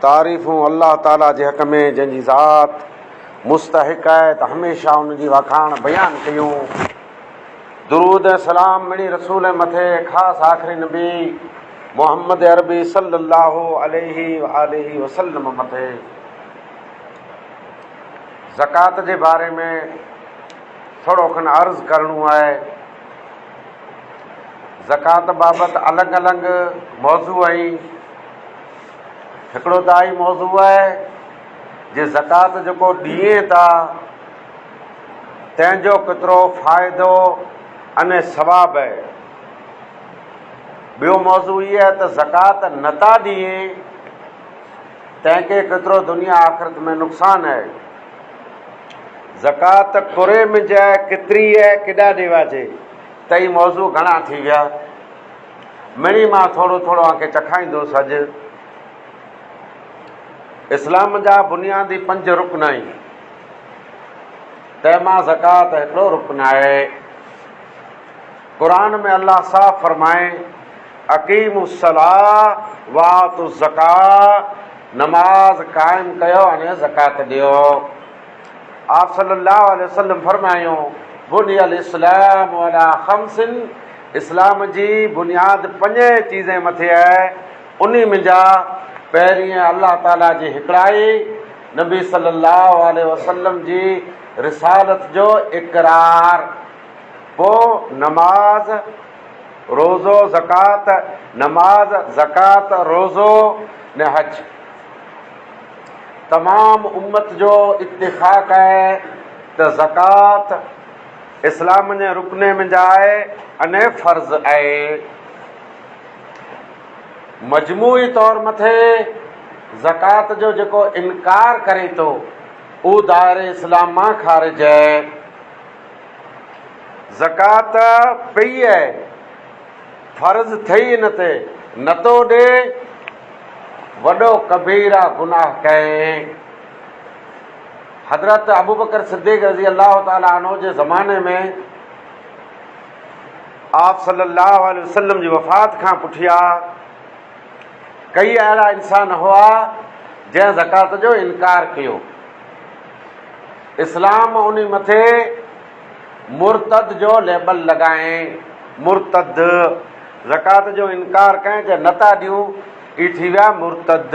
तारीफ़ूं अल्लाह ताला जे हक़ में जंहिंजी ज़ात मुस्तहिक़ आहे त हमेशह उनजी वखाण बयानु कयूं। दुरूद ऐं सलाम मिणी रसूल मथे ख़ासि आख़िरी नबी मोहम्मद अरबी सल्लल्लाहु अलैहि वसल्लम मथे। ज़कात जे बारे में थोरो खनि अर्ज़ु करिणो आहे। ज़कात बाबति अलॻि अलॻि मौज़ू आहिनि। हिकिड़ो त आई मौज़ू आहे जे ज़कात जेको ॾिए था तंहिंजो केतिरो फ़ाइदो अने सवाबु आहे। ॿियो मौज़ू इहो आहे त ज़कात नथा ॾिए तंहिंखे केतिरो दुनिया आख़िरत में नुक़सानु आहे। ज़कात कुरे में जाए केतिरी आहे, केॾा ॾेवाजे, त ई मौज़ू घणा थी विया। मिणी मां थोरो थोरो तव्हांखे चखाईंदुसि। अॼु इस्लाम जा बुनियादी 5 रुकन आहिनि, तंहिंमां ज़कात हिकिड़ो रुकन आहे। क़ुरान में अल्लाह साफ़ फरमाए अक़ीमुस्सलाह वातुज़ ज़कात, नमाज़ क़ाइमु कयो अने ज़कात ॾियो। आप सल्लल्लाहु अलैहि वसल्लम फरमायो बुनियल इस्लाम अला ख़म्सिन, इस्लाम जी बुनियाद 5 चीज़ें मथे आहे। उन्ही में जा पहिरीं अल्लाह ताला जी हिकिड़ाई, नबी सल्लल्लाहु अलैहि वसल्लम जी रिसालत जो इक़रार, पोइ नमाज, रोज़ो, ज़कात, नमाज, ज़कात, रोज़ो ने हज। तमाम उम्मत जो इत्तिफ़ाक़ आहे त ज़कात इस्लाम जे रुकने में जा आहे अने फ़र्ज़ आहे। मजमूई तौर मथे ज़कात जो जेको इनकार करे थो उहो दायरे इस्लाम मां ख़ारिज आहे। ज़कात पई आहे, फ़र्ज़ थई न ते नथो ॾे, वॾो कबीरा गुनाह कए। हज़रत अबू बकर सिद्दीक़ रज़ी अल्लाह ताला अन्हु जे ज़माने में आप सल्लल्लाहु अलैहि वसल्लम जी वफ़ात खां पुठियां कई अहिड़ा इंसान हुआ जंहिं ज़कात जो इनकार कयो। इस्लाम उन मथे मुर्तद जो लेबल लॻाए। मुर्तद ज़कात जो इनकार करें जे नथा ॾियूं, ई थी विया मुर्तद।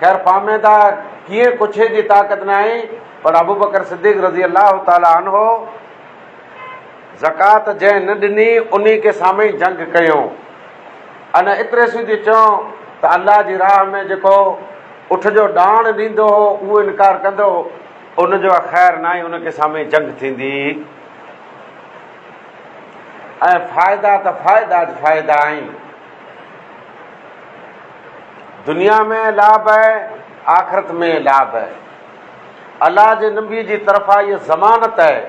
ख़ैर पामे था कीअं कुझु जी ताक़त न आहे, पर अबू बकर सिद्दीक़ रज़ी अल्लाह ताला अन्हु ज़कात जंहिं न ॾिनी उन खे साम्हूं जंग कयूं। अने एतिरे सूदी चऊं त अल्लाह जी राह में जेको उठ जो ॾाण ॾींदो हो उहो इनकार कंदो, उनजो ख़ैर न आहे, उनखे साम्हूं जंग थींदी। ऐं फ़ाइदा त फ़ाइदा आहिनि। दुनिया में लाभ आहे, आख़िरत में लाभ आहे। अल्लाह जे नबी जी तरफ़ां इहा ज़मानत आहे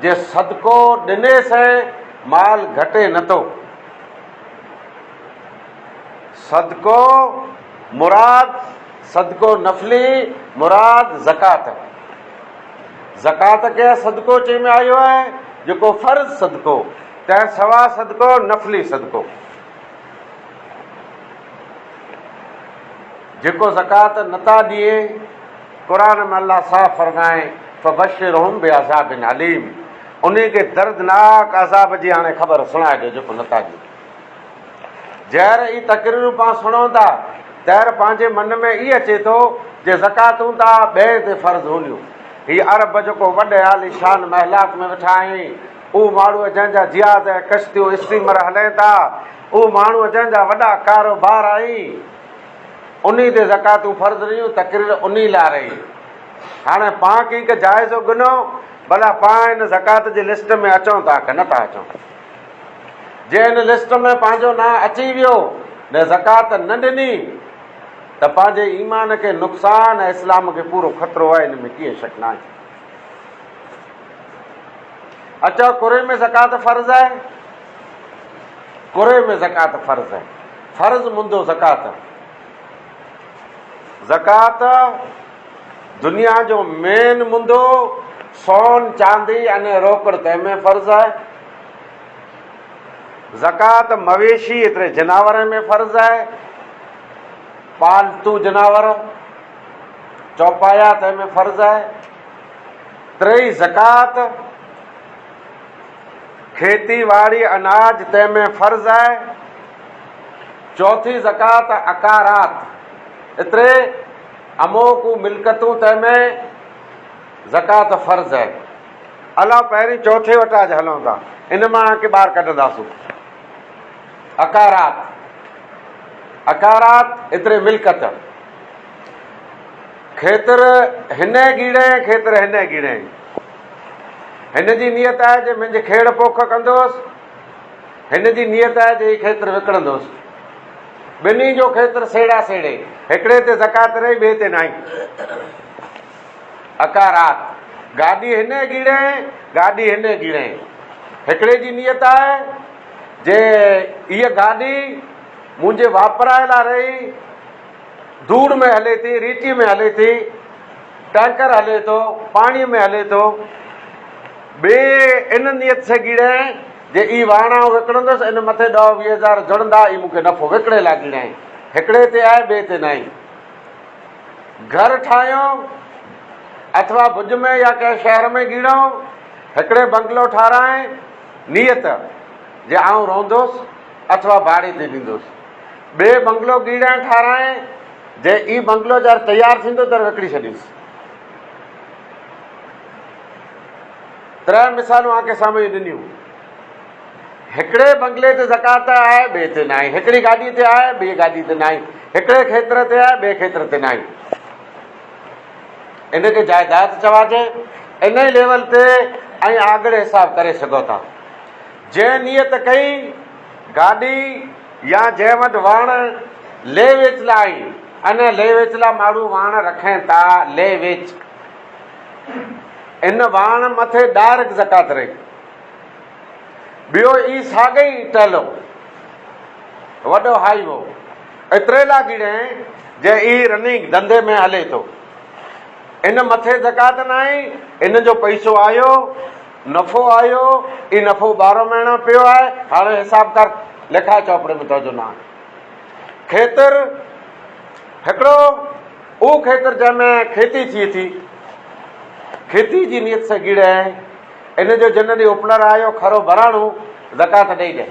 जे सदको ॾिने से माल घटे नथो। सदको मुराद, सदको नफ़ली मुराद ज़कात। ज़कात खे सदको चई में आयो आहे जेको फ़र्ज़ सदको, तंहिं सवा सदको नफ़ली सदको। जेको ज़कात नथा ॾिए, क़ुरान में अल्लाह साफ़ फरमाए फ़बशिरहुम बिअज़ाबिन अलीम, उन खे दर्दनाक अज़ाब जी हाणे ख़बर सुणाए ॾियो जेको नथा ॾिए। जहर ई तकरीरूं पाण सुणूं था, तहर पंहिंजे मन में इहो अचे थो जे ज़कातूं था ॿिए ते फ़र्ज़ हूंदियूं। हीअ अरब जेको वॾे आली शान महलात में वेठा आहिनि, उहे माण्हू जंहिंजा जिहाज़ ऐं कश्तियूं स्टीमर हलनि था, उहे माण्हू जंहिंजा वॾा कारोबार आहिनि, उन ते ज़कातूं फ़र्ज़ रहियूं, तकरीर उन लाइ रही। हाणे पाण कंहिंखे जाइज़ो गिनो भला पाण हिन ज़कात जी लिस्ट में अचूं था की नथा अचूं। जे हिन लिस्ट में पंहिंजो नाम अची वियो न ज़कात न ॾिनी त पंहिंजे ईमान खे नुक़सान ऐं इस्लाम खे पूरो ख़तरो आहे। हिन में कीअं शक न आहे। अच्छा, कुरे में ज़कात फ़र्ज़ आहे, कुरे में ज़कात फ़र्ज़ आहे। फ़र्ज़ मुंदो ज़कात। ज़कात दुनिया जो मेन मुंदो सोन चांदी अने रोकड़ तंहिंमें फ़र्ज़ आहे। ज़कात मवेशी एतिरे जनावरनि में फ़र्ज़ आहे, पालतू जनावर चौपाया तंहिंमें फ़र्ज़ आहे। टेई ज़कात, खेती वाड़ी अनाज तंहिंमें फ़र्ज़ आहे। चौथी ज़कात अकारात, एतिरे अमोकू मिल्कतूं तंहिंमें ज़कात फ़र्ज़ आहे। अलाह पहिरीं चौथे वटि अॼु हलूं था, इन मां के ॿाहिरि कढंदासूं। अकारात, अकारात एतिरे मिल्कत, खेतर हिन गीड़े खेतर हिन गीड़े। हिन जी नियत आहे जे मुंहिंजी खेड़ पोख कंदोसि, हिन जी नियत आहे जे खेतर विकिणंदोसि। ॿिन्ही जो खेतर सेड़ा सेड़े, हिकिड़े ते ज़कात रही ॿिए ते नाई। अकारात, गाॾी हिन गीड़े गाॾी हिन गीड़े। हिकिड़े जी नियत आहे जे इहा गाॾी मुंहिंजे वापराए लाइ रही, धूड़ में हले थी, रीटी में हले थी, टैंकर हले थो, पाणीअ में हले थो। ॿिए इन नियत सां गीड़े जे ई वाहणा विकिणंदुसि, इन मथे 10-20 हज़ार जुड़ंदा, ई मूंखे नफ़ो विकिणे लाइ गीड़े। हिकिड़े ते आहे ॿिए ते न आहे। घर ठाहियो अथवा भुज में या कंहिं शहर में गीड़ो, हिकिड़े बंगलो ठाराए, नियत जे आउं रहंदुसि अथवा भाड़े ते ॾींदुसि। ॿिए बंगलो गीड़े ठाराए जे ई बंगलो जर तयारु थींदो त विकिणी छॾीसि। 3 मिसालूं आके साम्हूं ॾिनियूं। हिकिड़े बंगले ते ज़कात आहे, ॿिए ते न आहे। हिकिड़ी गाॾी ते आहे, ॿिए गाॾी ते न आहे। हिकिड़े खेत्र ते आहे, ॿिए खेत्र ते न आहे। इनखे जाइदाद चवाजे। इन ई लेवल ते ऐं आगड़े हिसाब करे सघो था। जंहिं नियत कई गाॾी या जंहिं वटि वण ले वेच लाइ, अने ले वेच लाइ माण्हू वण रखनि था, ले वेच, इन वण मथे डायरेक्ट ज़कात रही। ॿियो ई साॻई टहलो वॾो हाईवो, एतिरे लाइ गिड़े जे ई रनिंग धंधे में हले थो, इन मथे ज़कात न आहे। इन जो पैसो आयो, नफ़ो आयो, ई नफ़ो 12 महीना पियो आहे। हाणे हिसाब कर, लिखा चौपड़े में तवजो न आहे। खेतर हिकिड़ो उहो खेतर जंहिंमें खेती थिए थी, खेती जी नियत सां गिड़े। इन जो जिन ॾींहुं उपनर आयो खरो भराणो, ज़कात ॾेई ॾे।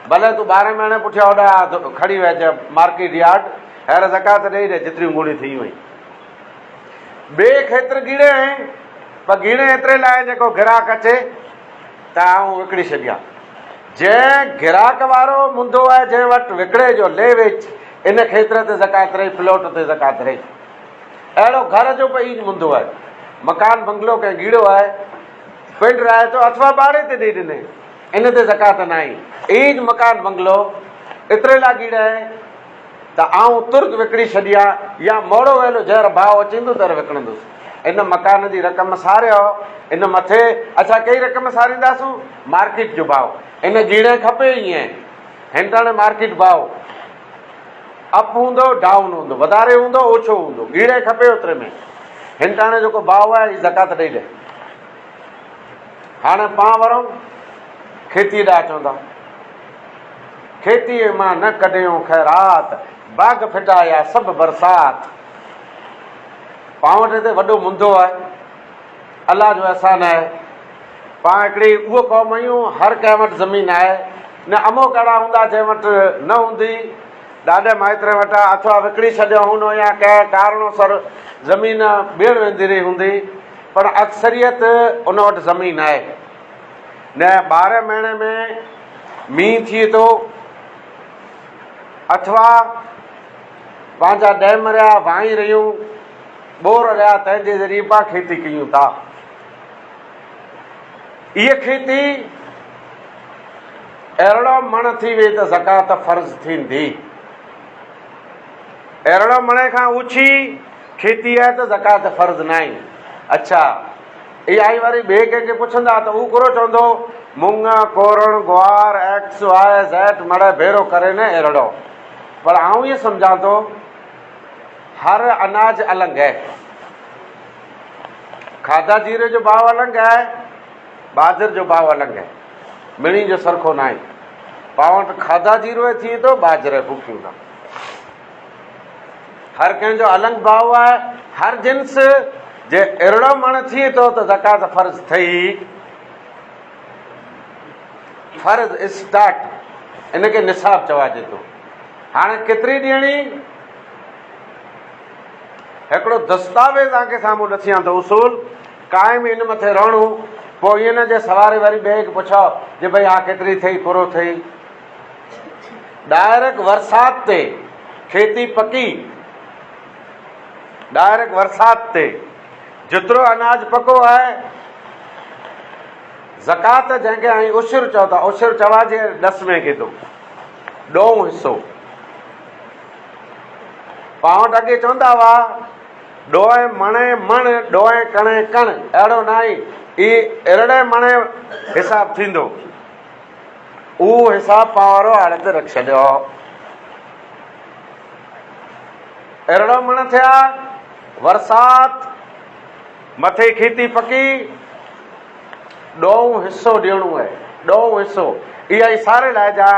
भले तूं 12 महीने पुठियां होॾा खड़ी वञ मार्केट यार्ड, हींअर ज़कात ॾेई ॾे जेतिरियूं मूड़ियूं थी वई। ॿिए खेत्र गिड़े, पर गिड़े एतिरे लाइ जेको ग्राहक अचे त आऊं विकिणी छॾियां। जंहिं ग्राहक वारो मुंदो आहे, जंहिं वटि विकिणे जो ले वेच, इन खेत्र ते ज़कात रही, प्लॉट ते ज़कात रही। अहिड़ो घर जो पई मुंदो आहे, मकान बंगलो कंहिं गीड़ो आहे, पिंड रहे थो अथवा भाड़े ते ॾेई ॾिने, इन ते ज़कात न आई। ईज मकान बंगलो एतिरे लाइ गीड़े त आऊं तुर्त विकिणी छॾियां, या मोड़ो वेलो जंहिं भाव अचींदो त विकिणंदुसि। इन मकान जी रक़म सारियो, इन मथे अच्छा कई रक़म सारींदासूं, मार्केट जो भाव। इन गीड़े खपे ईअं, हिन मार्केट भाव अप हूंदो डाउन हूंदो, वधारे हूंदो ओछो हूंदो, गीड़े खपे ओतिरे में। हिन जेको भाव आहे ज़कात ॾेई ॾे। हाणे पाण वरूं खेती ॾांहुं चवंदा, खेती मां न कढियूं ख़ैरात, बाग फिटाया सभु बरसात। पाण वटि हिते वॾो मुंदो आहे, अलाह जो अहसान आहे। पाण हिकिड़ी उहो क़ौम आहियूं, हर कंहिं वटि ज़मीन आहे। न अमो कहिड़ा हूंदा जंहिं वटि न हूंदी, ॾाढे माइतरे वटां अथवा विकिणी छॾियो हूंदो, या कंहिं कारणो सर ज़मीन ॿियण वेंदी रही हूंदी, पर अक्सरियत उन वटि ज़मीन आहे। न 12 महीने में मींहुं थिए थो, अथवा पंहिंजा डैम रहिया वाई रहियूं, बोर रहिया, तंहिंजे ज़रिए पाण खेती कयूं था। इहा खेती अहिड़ो मण थी वई त ज़कात फ़र्ज़ थींदी। अहिड़ो मणे खां ऊची खेती आहे त ज़कात फ़र्ज़ न आहे। अच्छा, इहा आई वरी ॿिए कंहिंखे पुछंदा त उहो कोरो चवंदो मुङ कोरण ग्वार एक्स वाय ज़ेड मड़े भेरो करे न अहिड़ो। पर आऊं इहो सम्झां थो हर अनाज अलॻि आहे। खाधा जीरे जो भाव अलॻि आहे, बाजर जो भाव अलॻि आहे, मिणी जो सरखो न आहे। पाण वटि खाधा जीरो थिए थो, बाजर फूकियूं था। हर कंहिंजो अलॻि भाव आहे। हर जिन्स जे अहिड़ो मण थिए थो त ज़कात फ़र्ज़ थई, फ़र्ज़ स्टार्ट, इनखे निसाब चवाइजे थो। हाणे केतिरी ॾियणी, हिकिड़ो दस्तावेज़ तव्हांखे साम्हूं ॾसियां थो उसूल, काइम इन मथे रहणो। पोइ ईअं न जे सवारे वरी ॿिए खे पुछो जे भई हा केतिरी थई, पूरो थई। डायरेक्ट वरसात ते खेती पकी, डायरेक्ट वरसात ते जेतिरो अनाज पको आहे, ज़कात जंहिंखे ऐं उशर चओ था, उशर चवाइजे 10 में के थो, 2 हिसो। पावट अॻे चवंदा हुआ ॾोहे मणे मण, ॾोहे कणे कण, अहिड़ो न आहे, ई अहिड़े मणे हिसाब थींदो। उहो हिसाब पावरो हाणे ते रखी छॾियो। अहिड़ो मण थिया, वरसात मथे खेती पकी, 2 हिसो ॾियणो आहे, 2 हिसो। इहा ई सारे लाइ जा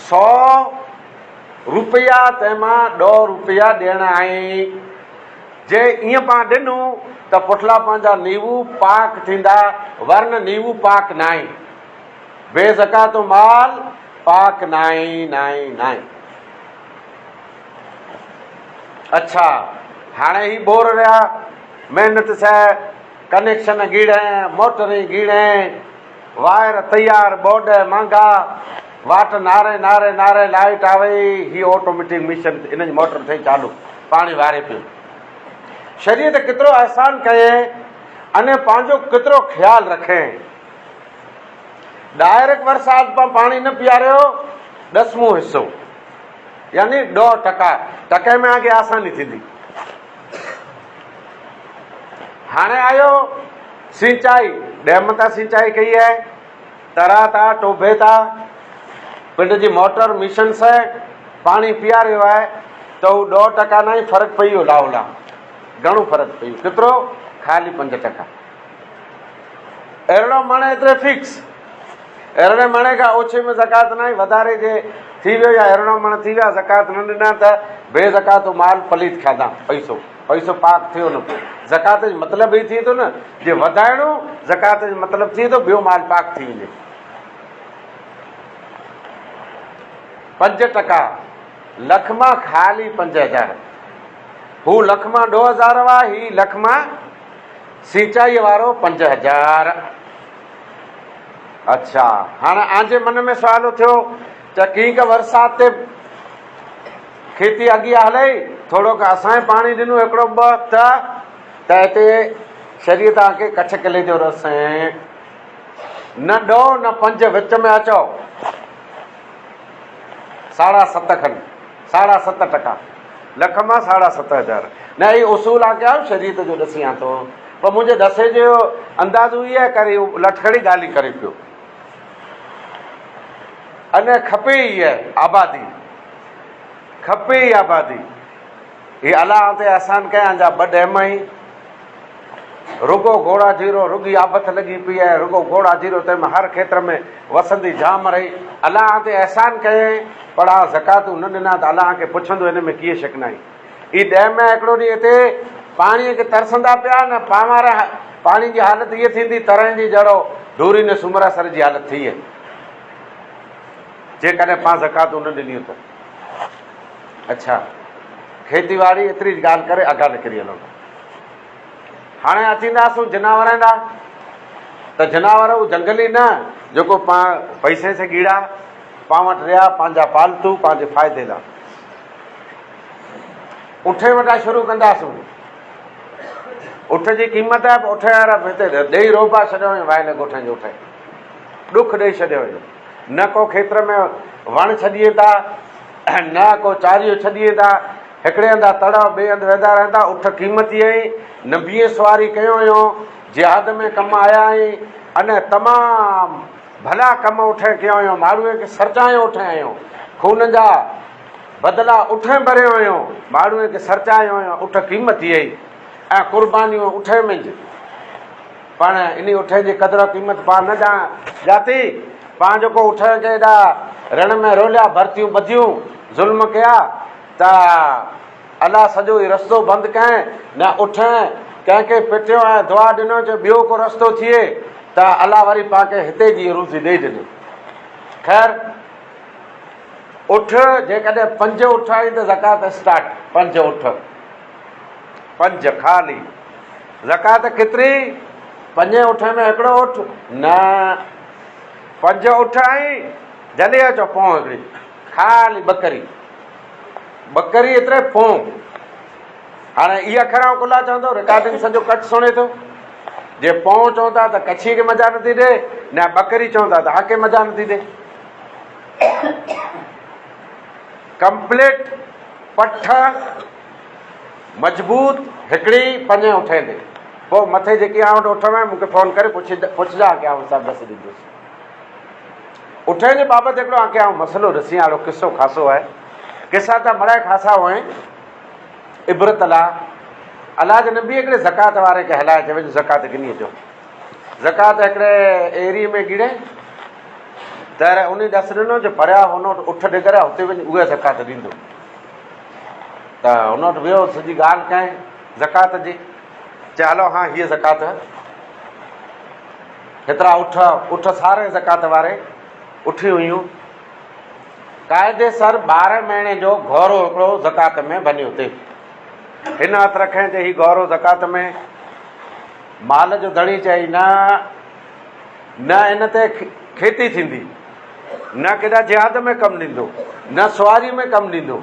100 रुपया, तंहिंमां 2 रुपया ॾियणा आहिनि। जे ईअं पाण ॾिनूं त पुठला पंहिंजा नीवू पाक थींदा, वरन नीवू पाक न आहे, बेज़कातो माल पाक न आहे। अच्छा, हाणे ही बोर रहिया, महिनत सां कनेक्शन गीड़े, मोटरूं गीड़े, वायर तैयार, बोर्ड महांगा, वाट नारे नारे नारे, लाइट आवे, ही automatic mission in ji motor थिए चालू, पाणी वारे पियो। शरीयत केतिरो एहसान कये अने पंहिंजो केतिरो ख़्यालु रखे। डायरेक्ट वरसात पां पाणी न पीआरियो, 10वां हिसो, यानी 2%। टके में आगे आसानी थींदी। हाणे आयो सिंचाई, डैम तां सिंचाई कई आहे, तरा था, टोभे था, पिंड जी मोटर मिशन से पाणी पीआरियो आहे, त हू 2% न ई फ़र्क़ु पई वियो। लाओला घणो फ़र्क़ु पई, केतिरो, ख़ाली 5%। अहिड़ो मण एतिरे फिक्स, अहिड़े मणे खां ओछे में ज़कात न आहे, वधारे जे थी वियो या अहिड़ो मण थी विया, ज़कात न ॾिना त बेज़कातो माल पलीत खाधा, पैसो पाक थियो न पियो। ज़कात जो मतिलबु ई थिए थो न, जे वधाइणो, ज़कात जो मतिलबु थिए थो ॿियो माल पाक थी वञे। 5%, लख मां ख़ाली 5000, हू लख मां 2000 हुआ, ही लख मां सिंचाई वारो 5000। अच्छा, हाणे आंजे मन में सुवाल थियो त कीअं का बरसात ते खेती अॻियां हले, थोरो का असांजे पाणी ॾिनो हिकिड़ो ॿ, त हिते शरीर तव्हांखे कच्छ किले जो रस, न 2 न 5, विच में अचो 7.5 खनि, 7.5%, लख मां 7.5 न। ही उसूल आहे क्या शरीयत जो ॾसियां थो, पर मुंहिंजे दसे जो अंदाज़ो ई आहे करे लठड़ी ॻाल्हि करे पियो। अने खपे ई आहे आबादी, खपे ई आबादी। ही अलाह ते आसान कयां जा 2 डैम ई, रुगो घोड़ा जीरो, रुगी आबत लॻी पई आहे, रुगो घोड़ा जीरो, तंहिंमें हर खेत्र में वसंदी जाम रही। अलाह ते एहसान कयईं, पर ज़कातूं न ॾिना त अलाह खे पुछंदो हिन में कीअं शक न आई। ही डैम में हिकिड़ो ॾींहुं हिते पाणीअ खे तरसंदा पिया न, पाणी जी हालत इहा थींदी तरह जी जहिड़ो धूरी न सुमरासर जी हालत थी आहे, जेकॾहिं पाण ज़कातूं न ॾिनियूं त। अच्छा, खेती बाड़ी एतिरी ॻाल्हि करे अॻा निकिरी हलूं। हाणे अचींदासीं जनावरनि ॾांहुं, त जनावर हू जंगली न जेको पाण पैसे से ॻीड़ा, पाण वटि रहिया पंहिंजा पालतू, पंहिंजे फ़ाइदे लाइ। उठे वटां शुरू कंदासीं। उठ जी क़ीमत आहे, उठ वारा हिते ॾेई रोबा छॾियो हुयो, वाइल ॻोठनि जो उठ ॾुख ॾेई छॾियो हुयो। न को खेत्र में वण छॾिए था, न को चारियो छॾिए था, हिकिड़े हंधा तड़व, ॿिए हंधि वेंदा रहंदा। उठ क़ीमती आई, नबीअ सवारी कयो हुयो, जिहाद में कमु आया आहीं, अने तमामु भला कम उठ कयो हुयो, माण्हूअ खे सरचायो उठ आहियो, खून जा बदिला उठ भरियो हुयो, माण्हूअ खे सरचायो हुयो। उठ क़ीमती आई ऐं क़ुर्बानियूं उठ में पाण इन उठ जी क़दुरु क़ीमत पाण न ॼाती। पाण जेको उठ खे एॾा रण में रोलिया, भर्तियूं ॿधियूं, ज़ुल्म कया, त अलाह सॼो ई रस्तो बंदि कयईं, न उठण कंहिंखे पिटियो ऐं दुआ ॾिनो जो ॿियो को रस्तो थिए त अलाह वरी पाण खे हिते जी रोज़ी ॾेई ॾिनी। ख़ैर उठ, जेकॾहिं 5 उठ आई त ज़कात स्टार्ट। 5 उठ, 5 ख़ाली। ज़कात केतिरी? 5 उठ में हिकिड़ो उठ न, 5 उठ आई जॾहिं अचो पोइ हिकिड़ी ख़ाली बकरी एतिरे पोइ। हाणे इहा अखर कुला चवंदो, रिकॉर्डिंग सॼो कट सुणे थो। जे पोइ चवंदा त कच्छी खे मज़ा नथी ॾे, न बकरी चवंदा त आके मज़ा नथी ॾे। कंप्लीट पठ मज़बूत हिकिड़ी 5 उठे ते। पोइ मथे जेकी आउं वटि उठ में मूंखे फ़ोन करे पुछजा की आउं सभु ॾस ॾींदुसि। उठे जे बाबति हिकिड़ो आके आउं मसइलो ॾिसी वारो किसो ख़ासो आहे। किसा त मड़ाए ख़ासा हुआ इबरत ला। अलाह जे नबी हिकिड़े ज़कात वारे खे हलाए चए ज़कात गिनी अचो। ज़कात हिकिड़े एरिए में गिड़े त उन ॾस ॾिनो जो परियां हुन वटि उठ ॾिगर हुते वञी उहे ज़कात ॾींदो। त हुन वटि वियो, सॼी ॻाल्हि कयईं ज़कात जी। चए हलो हा हीअ ज़कात, हेतिरा उठ सारे ज़कात वारे उठियूं हुयूं। क़ाइदे सर 12 महीने जो गौरो हिकिड़ो ज़कात में बनियो थिए। हिन हथु रखण ते ही गौरो ज़कात में। माल जो धणी चई न इन ते खेती थींदी, न केॾा जिहाद में कमु ॾींदो, न सुवारी में कमु ॾींदो,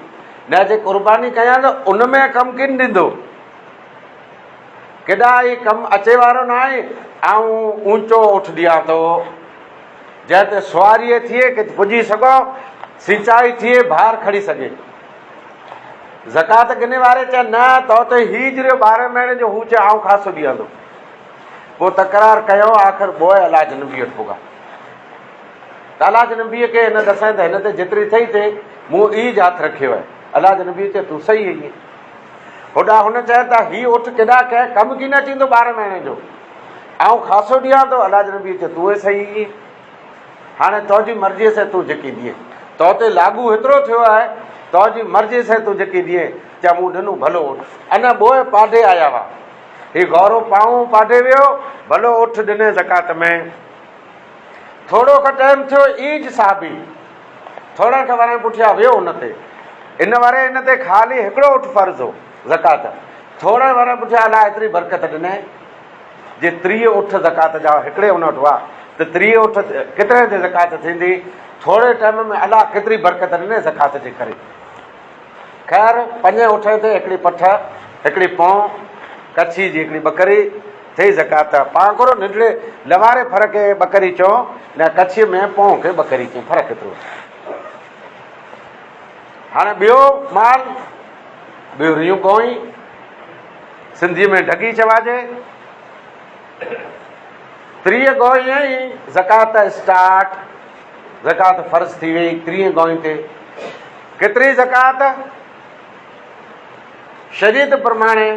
न जे क़ुर्बानी कयां त उन में कमु किन ॾींदो। केॾा ई कमु अचे वारो न आहे। ऐं ऊंचो उठ ॾियां थो जंहिं ते सुवारीअ थिए कि पुॼी सघो, सिंचाई थिए, भार खणी सघे। ज़कात गिने वारे चए न त उते ही जरियो 12 महीने जो हू चए आउं ख़ासो ॾींदो। पोइ तकरार कयो, आख़िर बोए अलाह जे नबी वटि पुॻा। त अलाह जे नबीअ खे हिन दसां त हिन ते जेतिरी अथई थिए, मूं ईज हथु रखियो आहे। अलाह जे नबी चए तूं सही आई। होॾा हुन चए त ही उठ केॾा कंहिं कमु की न थींदो 12 महीने जो, ऐं ख़ासो ॾियां थो। अलाह जे नबी चए तूं सही आई। हाणे तुंहिंजी मर्ज़ीअ सां तूं जेकी ॾिए, तो ते लागू हेतिरो थियो आहे, तुंहिंजी मर्ज़ीअ सां तूं जेकी ॾिए। चए मूं ॾिनो भलो उठ। अञा ॿोए पाॾे आया हुआ, ही गौरो पाऊं पाॾे वियो, भलो उठ ॾिने ज़कात में। थोरो खां टाइम थियो, ईज साहबी थोरे खां वरे पुठियां वियो हुन ते। इन वारे हिन ते ख़ाली हिकिड़ो उठ फ़र्ज़ु हो ज़कात। थोरे वरे पुठियां अलाह एतिरी बरकत ॾिने जे 30 उठ ज़कात जा हिकिड़े हुन वटि हुआ त 30 उठ केतिरे ते ज़कात थींदी। थोरे टाइम में अलाह केतिरी बरकत ॾिने ज़कात जे करे। ख़ैर 5 उठ ते हिकिड़ी पठ, हिकिड़ी पौं, कच्छी जी हिकिड़ी बकरी थी ज़कात। पाण करो नंढड़े लवारे फ़र्क़ु खे बकरी चओ, न कच्छी में पौं खे बकरी चई, फ़र्क़ु एतिरो। हाणे ॿियो माल, ॿियो रियूं गोई, सिंधीअ में ढगी चवाजे। 30 गोई ई ज़कात स्टार्ट, ज़कात फ़र्ज़ थी वई 30 गोई ते। केतिरी ज़कात? शरीयत प्रमाणे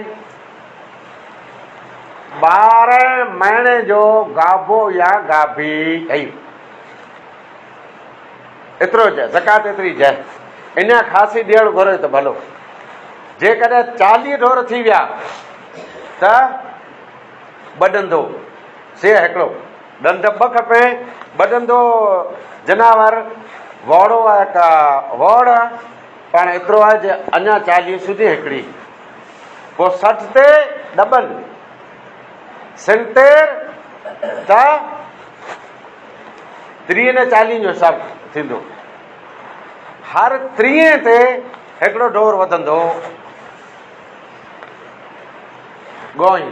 12 महीने जो गाभो या गाभी कई, एतिरो जाए ज़कात एतिरी जाए। इन ख़ासी ॾियणु घुरे त भलो। जेकॾहिं 40 ढोर थी विया त ॿ से हिकिड़ो ॾंद 2 खपे। ॿ जनावर वोड़ो आहे का वोड़ पाण एतिरो आहे जे अञा 40 सुधी हिकिड़ी। पोइ 60 ते डबल 70 त 30 ने 40 जो हिसाबु थींदो। हर 30 ते हिकिड़ो ढोर वधंदो। गोई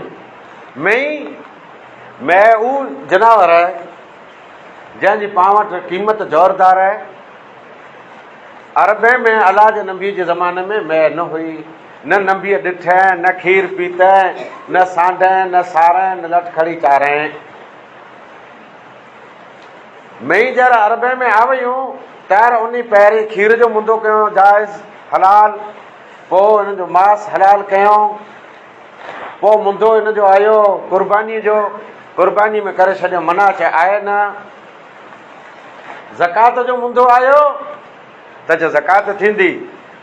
मैं हू जनावर है जंहिंजी पाण वटि क़ीमत ज़ोरदार आहे। अरबे में अलाह जे नबी जे ज़माने में मैं न हुई, न नबीअ ॾिठे, न खीर पीते, न सांडे, न सारे, न लटखड़ी चारे। मई जर अरबे में आ वियूं तर उन पहिरीं खीर जो मुंदो कयो जाइज़ हलाल, पोइ हिन जो मांस हलाल कयो, पोइ मुंदो हिन जो आयो क़ुर्बानी जो, क़ुर्बानी में करे छॾियो मना चए आहे न। ज़कात जो मुंदो आयो त जो ज़कात थींदी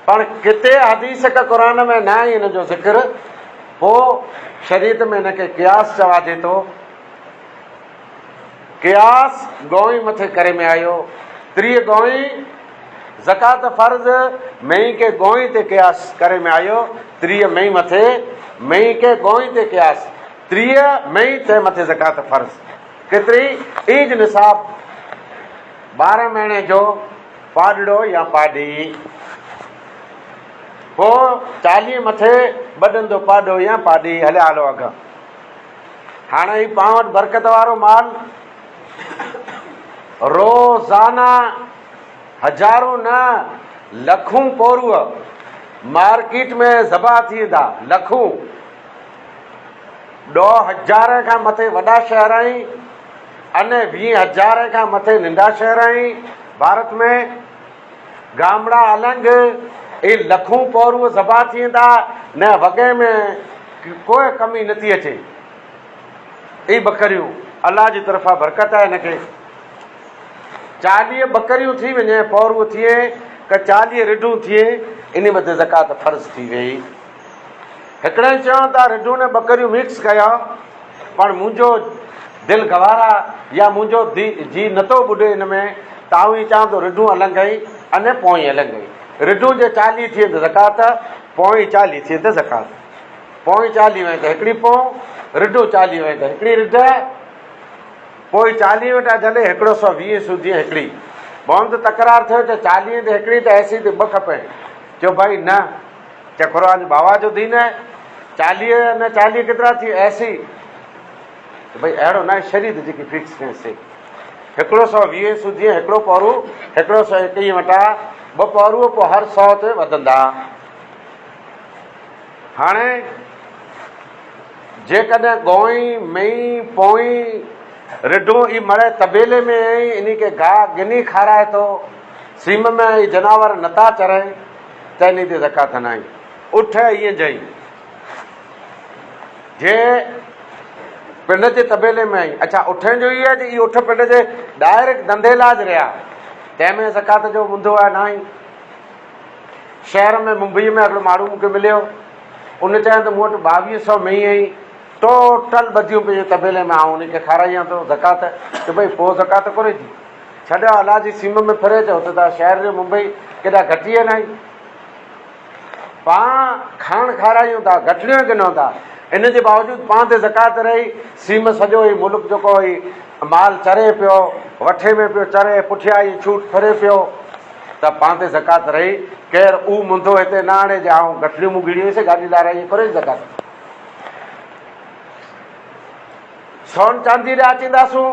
पर किथे हदीस का क़ुरान में न आहे हिन जो ज़िक्र, पोइ शरीयत में हिनखे क़ियास चवाजे थो। क़ियास गोई मथे करे में आयो, 30 गोई ज़कात फ़र्ज़ मई के गोई ते क़ियास करे में आयो, 30 मई मथे मई के गोई ते क़ियास, 30 मई ते मथे ज़कात फ़र्ज़। केतिरी? ईद निसाब 12 महीने जो पाॾड़ो या पाॾी, पोइ 40 मथे ॿॾंदो पाॾो या पाॾी, हलिया हलो अघ। हाणे ही पां वटि बरकत वारो माल रोज़ाना हज़ारों न लखूं पोरूअ मार्केट में ज़बा थी वेंदा, लखूं। 2000 खां मथे वॾा शहर आहिनि अने 20,000 खां मथे नंढा शहर आहिनि भारत में। गामड़ा अलॻि, ये लखूं पोरूअ ज़बा थी वेंदा, न वॻे में कोई कमी नथी अचे। ई बकरियूं अलाह जी तरफ़ां बरकत आहे हिनखे। 40 बकरियूं थी वञे, पोरूअ थिए क 40 रिढूं थिए, इन मथे ज़कात फ़र्ज़ थी वई। हिकिड़े चवनि था रिढूं ने बकरियूं मिक्स कया, पर मुंहिंजो दिलि गवारा या मुंहिंजो जी नथो ॿुधे हिन में, ताऊं ई चवां थो रिढूं अलॻि ई अने पोइ अलॻि ई। रिढूं जे 40 थिए त ज़कात, पोइ 40 थिए त ज़कात। पोइ 40 वञे त हिकिड़ी पोइ, रिढूं 40 वञे त हिकिड़ी रिढ, पोइ 40 वटा जॾहिं 120 सूदी हिकिड़ी। बंद तकरार थियो त 40 ते हिकिड़ी त ऐसी ते 2 खपे। चयो भाई न, चए क़ुरान बाबा जो दीन आहे, 40 न 40 केतिरा थी ऐसी, भाई अहिड़ो न आहे, शरीयत जेकी फिक्स कयसि। 120 सूदी हिकिड़ो पौरू, 121 वटा 2 पौरू, पोइ हर 100 ते वधंदा। हाणे जेकॾहिं गोई मई पोई रिढूं ई मड़े तबेले में इन खे गाह गिनी खाराए थो, सीम में ई जानवर नथा चरनि, त इन ते ज़कात न आहे। उठ ईअं जई जे पिंड जे तबेले में आई, अच्छा उठनि जो ई आहे जे इहो उठ पिंड जे डायरेक्ट धंधेलाज रहिया, तंहिंमें ज़कात जो हूंदो आहे न आहे। शहर में मुंबई में हिकिड़ो माण्हू मूंखे मिलियो, उन चयो त मूं वटि 2200 में ई टोटल ॿधियूं पंहिंजे तबेले में, आउं उनखे खारायां थो ज़कात, त भई पोइ ज़कात कोन्हे थी। छॾियो अलाह जी सीम में फिरे चयो त शहर जो मुंबई केॾा घटिया न आहिनि, पाण खाइण खारायूं था, घटिणियूं गिनूं था, इन जे बावजूदि पाण ते ज़कात रही। सीम सॼो ई मुल्क जेको ई माल चरे पियो, वठे में पियो चरे, पुठियां ई छूट फिरे पियो, त पाण ते ज़कात रही। केरु ऊ मुंदो हिते न आणे जे आउं घटिणियूं मूं गिणियूंसीं, गाॾीदार इहे करे ज़कात। सोन चांदी ॾे अचींदासूं,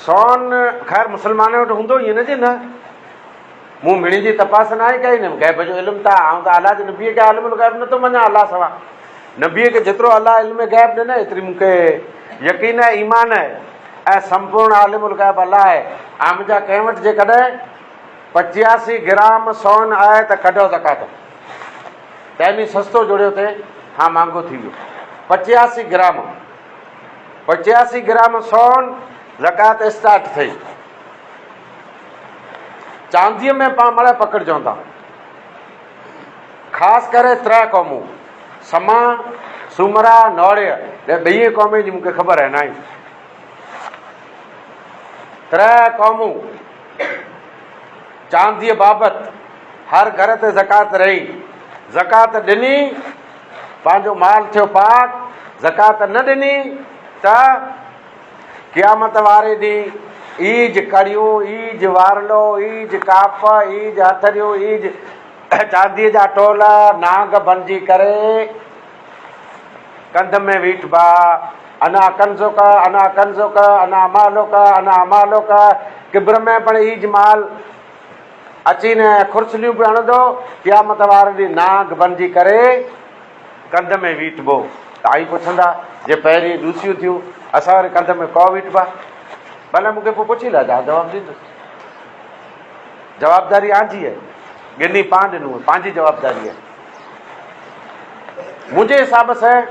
सोन ख़ैर मुस्लमान वटि हूंदो ई न जे न, मूं मिणी जी तपास न आहे कई न, गैब जो इल्मु त आउं त अलाह जे नबीअ खे आलिमुल गैब नथो मञा, अलाह सवा नबीअ खे जेतिरो अलाह इल्म गैब ॾिनो एतिरी मूंखे यकीन आहे, ईमान आहे, ऐं संपूर्ण आलिमुल गैब अलाह आहे। ऐं मुंहिंजा कंहिं वटि जेकॾहिं 85 ग्राम सोन आहे त कढो ज़कात, तंहिं सस्तो जुड़ियो थिए, हा महांगो थी वियो। 85 ग्राम सोन ज़कात स्टार्ट थी। चांदीअ में पाण मड़े पकड़जूं था, ख़ासि करे 3 क़ौमूं, समा, सुमरा, नौड़िया, ॿई क़ौमे जी मूंखे ख़बर आहे न आहे। 3 क़ौमूं चांदीअ बाबति हर घर ते ज़कात रही, ज़कात ॾिनी, पंहिंजो माल थियो पाक, ज़कात न ॾिनी त क़यामत वारे ॾींहुं ईज कड़ियूं, ईज वारलो, ईज काप, ईज हथरियूं, ईज चांदीअ जा टोला नांग बणिजी करे कंध में बीठबा, अना कंज़ो का, अना कंज़ो का, अना अमालो का, अना अमालो का। किब्र में पण ईज माल अची न खुर्सलियूं बि हणंदो, क़यामत वारे ॾींहुं नांग बणिजी करे कंध में बीठबो। त आई पुछंदा जे पहिरीं ॾूसियूं थियूं, असां वरी कंध में को बीठबा, भले मूंखे पोइ पुछी लाइ जवाबु ॾींदुसि। जवाबदारी आंजी आहे, गिनी पाण ॾिनो, पंहिंजी जवाबदारी आहे। मुंहिंजे हिसाब सां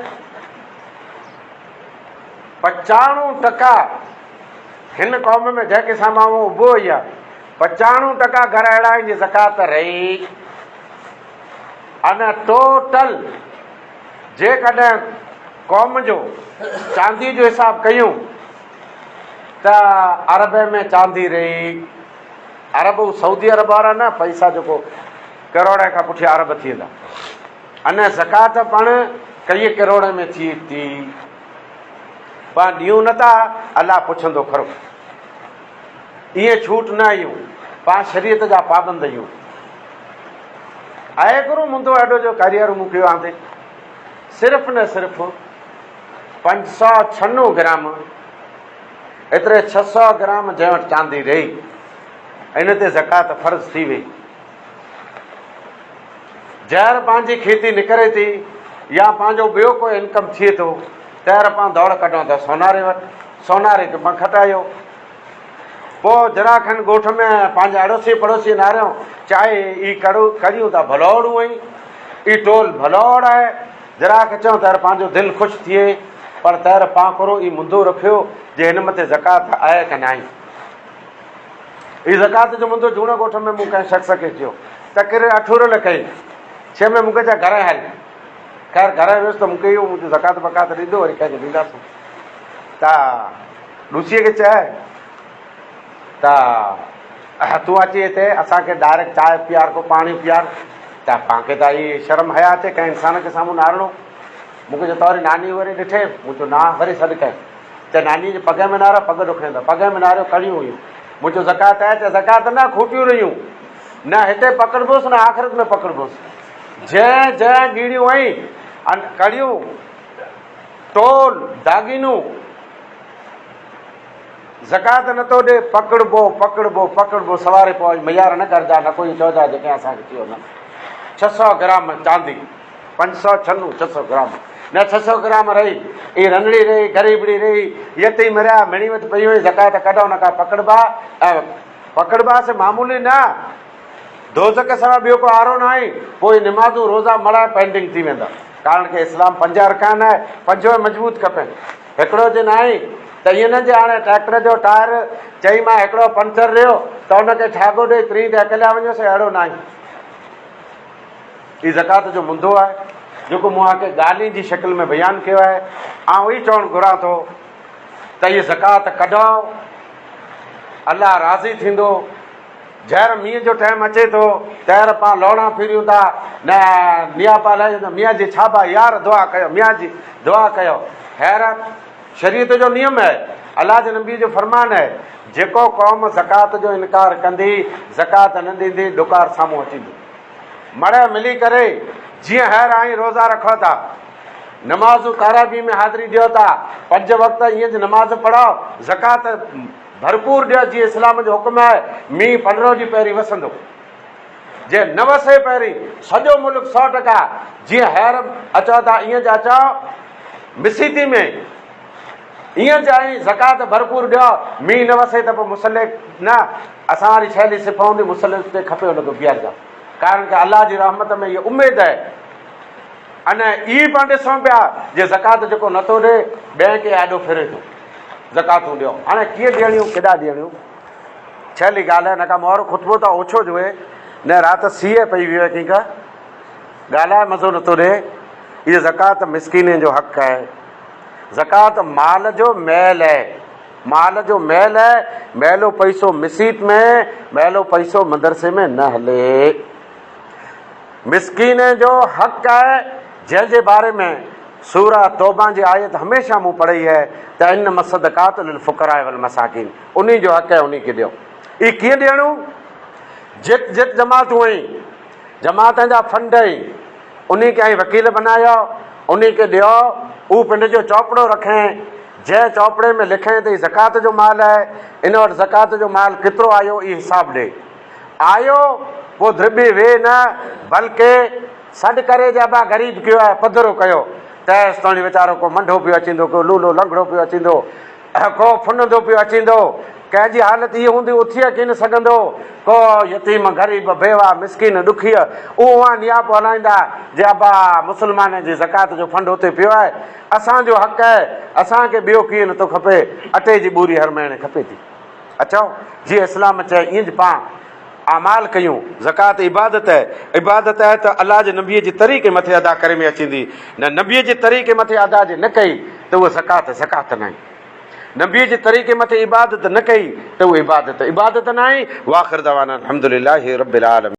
95% हिन क़ौम में जंहिंखे सां मां उबो ई आहे, 95% घर अहिड़ा आहिनि जी ज़कात रही। अने टोटल जेकॾहिं क़ौम जो चांदी जो हिसाब कयूं त अरब में चांदी रही। अरब सऊदी अरब वारा न पैसा जेको करोड़ खां पुठियां अरब थी वेंदा। अने ज़कात पाण कई करोड़ में थी थी पाण ॾियूं नथा, अलाह पुछंदो खरो। इहे छूट न आहियूं, पाण शरीयत जा पाबंद आहियूं। आहे गुरू मुंदो एॾो जो करियर मूं कयो आहे सिर्फ़ु न सिर्फ़ु 596 ग्राम एतिरे 600 ग्राम जंहिं वटि चांदी रही इन ते ज़कात फ़र्ज़ थी वई। जंहिं पंहिंजी खेती निकिरे थी या पंहिंजो ॿियो कोई इनकम थिए थो तैर पाण दौड़ कढूं था सोनारे वटि, सोनारे खे पाण खटायो। पोइ जरा खनि ॻोठ में पंहिंजा अड़ोसी पड़ोसी नारियूं चाहे ई करियूं था भलोड़ूं ई टोल भलोड़ आहे। जरा खे चऊं तैर पंहिंजो दिलि ख़ुशि थिए, पर तैर पाण करो ई मुंदो रखियो जे हिन मथे ज़कात आहे की न आहे। ही ज़कात जो मुंदो जूणे ॻोठ में मूं कंहिं शख़्स खे चयो त किरे अठूरल कई छे में मूंखे चयो घर हल। ख़ैर घर वियुसि त मूंखे इहो मुंहिंजो ज़कात बकात ॾींदो, वरी कंहिंखे ॾींदासीं। त लूसीअ खे चए त तूं अची हिते असांखे डायरेक्ट चांहि पीआर को पाणी पीआर। त पाणखे त इहे शर्म हया अचे कंहिं इंसान खे साम्हूं नारणो। मूंखे चयो त वरी नानी वरी ॾिठे, मूं चयो ना वरी सॾु कयईं। त नानी जे पग में नारियो, पग ॾुखंदा, पग में नारियो कड़ियूं हुयूं। मूं चयो ज़कात आहे? त ज़कात न खूटियूं रहियूं, न हिते पकड़बोसि न आख़िरत में पकड़बोसि। जंहिं जंहिं ॻीड़ियूं आई कड़ियूं टोल दागीनूं ज़कात नथो ॾे, पकड़बो पकड़बो पकड़बो सवारे पोइ मयार न करजा, न कोई चवंदा जेके असांखे थियो न। 600 ग्राम चांदी, 596 600 ग्राम न 600 ग्राम रही। ई रंधड़ी रही, ग़रीबड़ी रही, यतीम रहिया, मिणी वटि पई हुई, ज़कात कढो न का पकड़बा। ऐं पकड़बासीं मामूली न, दोज़ख सवा ॿियो को आरो न आहे। पोइ निमाज़ूं रोज़ा मल्हाए पेंडिंग थी वेंदा। कारण के इस्लाम 5 अरकान आहे, 5 मज़बूत खपनि। हिकिड़ो जे न आहे त ईअं न जे हाणे ट्रैक्टर जो टायर चई मां हिकिड़ो पंचर रहियो त हुनखे ठागो ॾेई 3 ते अकेलिया वञोसीं, अहिड़ो न आहे। ही ज़कात जो मुंदो आहे जेको मूं आके ॻाल्हि जी शिकिल में बयानु कयो आहे। ऐं उहो ई चवणु घुरां थो त हीअ ज़कात कढो, अलाह राज़ी थींदो। जहर मींहं जो टाइम अचे थो तैर पाण लौणा फिरियूं था न निया पा लाइ मियाँ जी छाबा यार दुआ कयो, मियाँ जी दुआ कयो। ख़ैर शरीयत जो नियम आहे, अलाह जे नबी जो फरमान आहे, जेको क़ौम ज़कात जो इनकार कंदी, ज़कात न ॾींदी, ॾुकार साम्हूं अचींदो। मड़ मिली करे जीअं हैर आई रोज़ा रखो था, नमाज़ूं काराबी में हाज़िरी ॾियो था, 5 वक़्त ईअं नमाज़ पढ़ो, ज़कात भरपूर ॾियो जीअं इस्लाम जो हुकुम आहे। मींहुं 15 ॾींहं पहिरीं वसंदो, जे न वसे पहिरीं सॼो मुल्क 100% जीअं हैर अचो था ईअं जा अचो। मिसीती में ईअं चाही ज़कात भरपूर ॾियो, मींहुं न वसे त पोइ मुसले न असां वारी शैली सिफ़ हूंदी, मुसले ते खपे हुनखे बीहारजा। कारण के अलाह जी रहमत में इहा उमेद आहे। अने ई पाण ॾिसूं पिया जे ज़कात जेको नथो ॾे ॿिए खे आॾो फिरे थो, ज़कातूं ॾियो। हाणे कीअं ॾियणियूं, केॾा ॾियणियूं, छहली ॻाल्हि आहे। न का मोहर ख़ुतबो त ओछो जो आहे, न राति सीए पई वियो आहे, कंहिंखां ॻाल्हाए मज़ो नथो ॾे। इहा ज़कात मिसकीन जो हक़ आहे। ज़कात माल जो मैल आहे, माल जो मैल आहे। मैलो पैसो मिसीत में, मैलो पैसो मदरसे में न हले। मिसकीन जो हक़ आहे, जंहिंजे बारे में सूरा तौबा जी आयत हमेशह मूं पढ़ी है त इन मसदकात लिल फुकरा वल मसाकिन, उन्ही जो हक़ है, उन्ही खे ॾियो। ई कीअं ॾियणो? जित जित जमातूं आई, जमातनि जा फंड आई, उन्ही खे वकील बनायो, उन्ही खे ॾियो। हू पिंड जो चौपड़ो रखें, जंहिं चौपड़े में लिखें त ही ज़कात जो माल आहे, इन वटि ज़कात जो माल केतिरो आयो ई हिसाब ॾे। आयो पोइ द्रिबी वे न, बल्कि सॾु करे जबा ग़रीब कयो आहे, पधरो कयो। तेसि ताईं वीचारो को मंढो पियो अचींदो, को लूलो लंगड़ो पियो अचींदो, को फुनंदो पियो अचींदो। कंहिंजी हालत इहा हूंदी उथी अची न सघंदो। को यतीम ग़रीब बेवा मिसकिन ॾुखी उहो उहा नियापो हलाईंदा जे अबा मुस्लमान जी ज़कात जो फंड हुते पियो आहे, असांजो हक़ आहे, असांखे ॿियो कीअं नथो खपे, अटे जी ॿूरी हर महीने खपे थी। अचो जीअं इस्लाम चए ईअं ज पाण अमाल कयूं। ज़कात इबादत आहे त अलाह जे नबीअ जे तरीक़े मथे अदा करे में अचींदी। न नबीअ जे तरीक़े मथे अदा जे न कई त उहा ज़कात न आहे। नबीअ जे तरीक़े मथे इबादत न कई त उहा इबादत न आहे। वाखिर दवाना अल्हम्दुलिल्लाहि रब्बिल आलमीन।